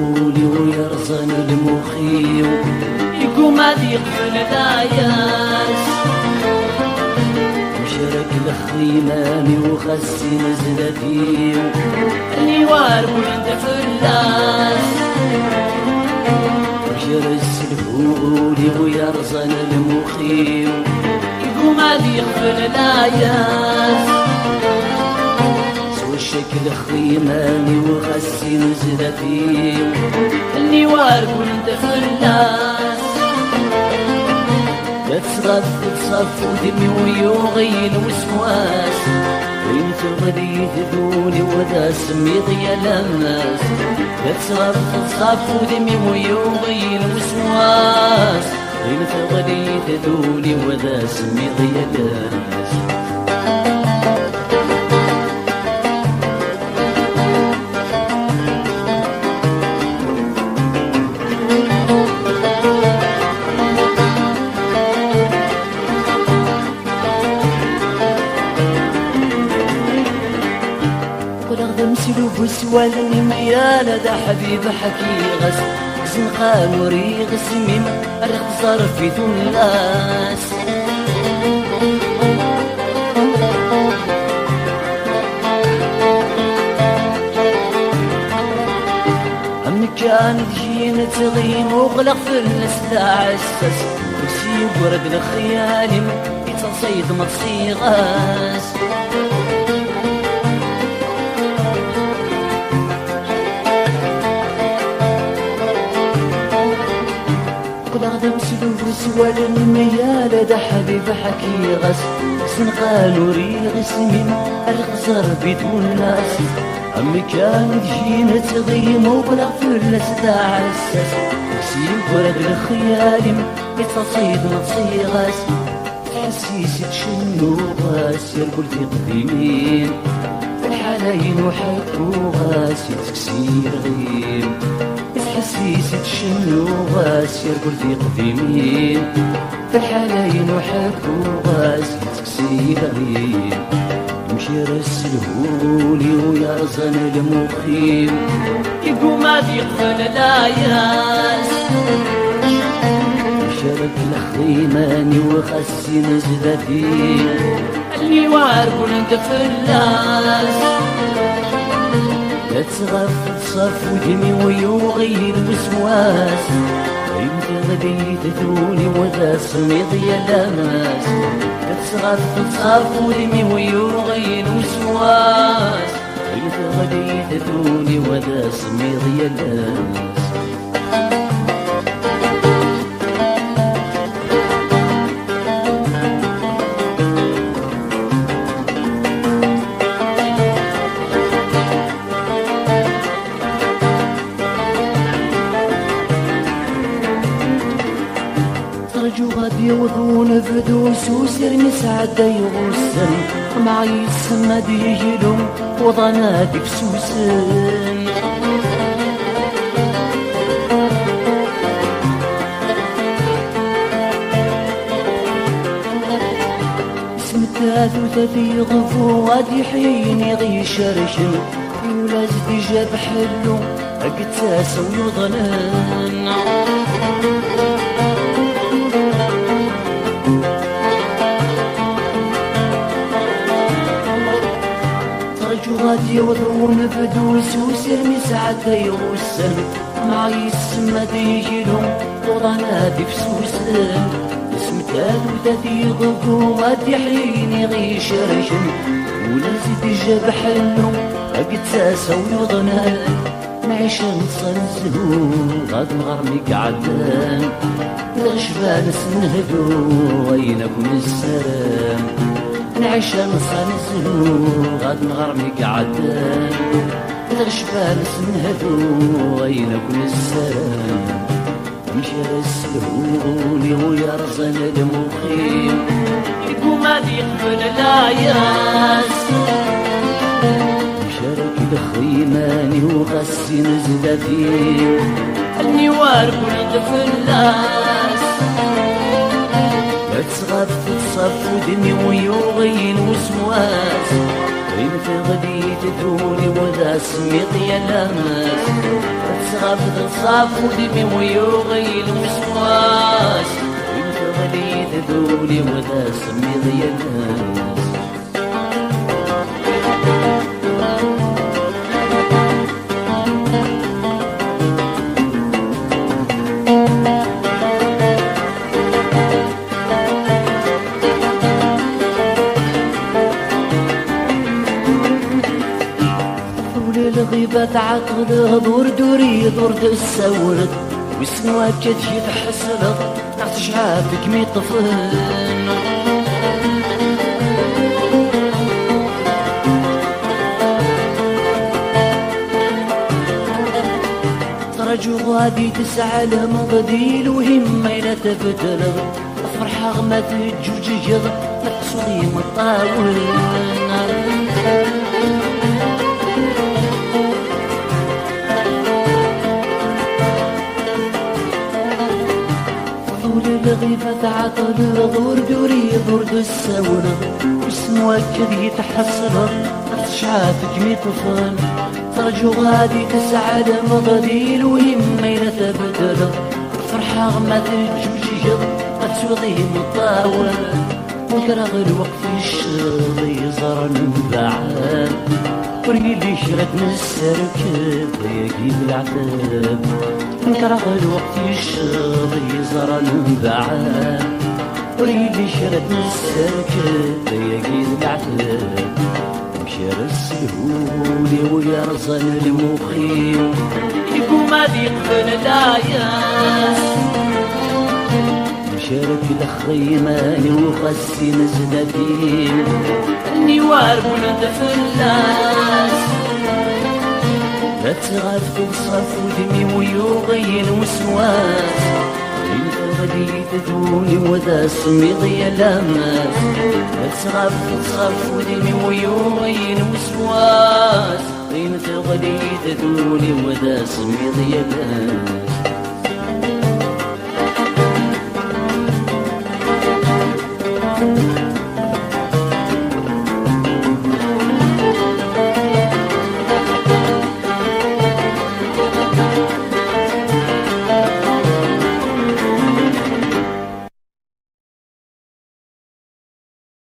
سلهولي ويرزن المخي يقوم هذي يقبل العياس وشرك الخيماني وخسي نزلتي اللي وارب وانت فلاس وشرك سلهولي ويرزن المخي يقوم هذي يقبل العياس الشكل خيماني وخسي نزلتي اللي وارب وانت فلاس لا تصغف تصف ودمي ويوغين وسواس وين تغلي تذوني وذا سميط يا لماس لا تصغف تصف ودمي ويوغين وسواس وين تغلي تذوني وذا سميط يا لماس وسوالني ميالة دا حبيب حكي غس زنقان وريغ سميم الخزر في ثلاث أمي كان تجينا تغيم وغلق في الناس عساس وسيب ورد الخيال يتصيد مصيغاس أخدم سلوف سوال ميالة دا حبيب حكي غس سنقال وريغ سمين الخزر بدون ناس أمي كانت جينا تغيم وبلغ في الناس دا عساس وسيب ورد الخيال يتصيد مصيغاس تحسيسي تشنو غاس يرقل في قديمين في الحلاين وحكو غاس يتكسير غيم تحسيسي تشنو غاس يرقل في قديمين في الحلاين وحكو غاس يتكسير غيم يمشي رسلهولي ويرزن المخيم يقوم هذي يقفل العياس شرك الخيماني وخسي نزلتي اللي وارب وانت فلاس لا تغف تصف ودمي ويوغي الوسواس انت غدي تثوني وذا سميض يا لماس لا تغف تصف ودمي ويوغي الوسواس انت غدي تثوني وذا سميض يا لماس غادي يوضون فدوس وسيرني سعد يغسن معي السماد يجلو وضنادي بسوسن اسم الثلاث يغفو غادي حين يغي شرشن يولاز دي جاب حلو اقتاس ويضنن غادي يوضون فدوس وسيرني ساعة يغسل معي السماد يجيلو وضنادي بسوسن اسم ثالث يغفو غادي حين يغي شرشن ولا زيد جاب حلو اقتاس ويضنن نعيش نصنزلو غاد نغرمي قعدان الغشبان سنهدو وينكم السلام نعيش نصنزلو غاد نغرمي قعدان الغشبان سنهدو وينكم السلام مشى رسلهولي ويرزن المخيم يقوم هذي يقبل العياس شارك الخيماني وغسي نزلتي اللي وارب ولد فلاس لا تصغف تصف ودمي ويوغين وسواس وين في غدي تدوني وذا سميط يا لماس تغاب تصاف ودمي ويوغي المسواس وانت غلي ذولي وذا سمي ضيا الناس الغيبة تعقد دور دوري دور تسولد وسنواك تجي تحسلط نعت شعابك مي طفل ترجو غادي تسعى لمضديل وهمة إلا تبتلغ فرحة غما تجوجيغ تحسودي مطاول الغيبة تعطل دور دوري دور الساورة وسمواك يتحسر شعافك مي طفل ترجو غادي تسعى لمضديل وهمة إلا تبدل فرحة غما تجوجيغ تسوضي مطاول وكرغ الوقت الشغل يزرن بعاد وريلي شرد من السركب يجيب العتاب نكره الوقت الشغل يزرن بعاد وريلي شرد من السركب يجيب العتاب مشار السهولي ويرزن المخيم يقوم هذي يقبل العياس مشارك الخيمان وخسي نزدتين النوار بلد فلاس لا تغاف تصرف ودمي ويوغي الوسواس انت غادي تدوني وذا سمي ضيا لاماس لا تغاف تصرف ودمي ويوغي الوسواس انت غادي تدوني وذا سمي ضيا لاماس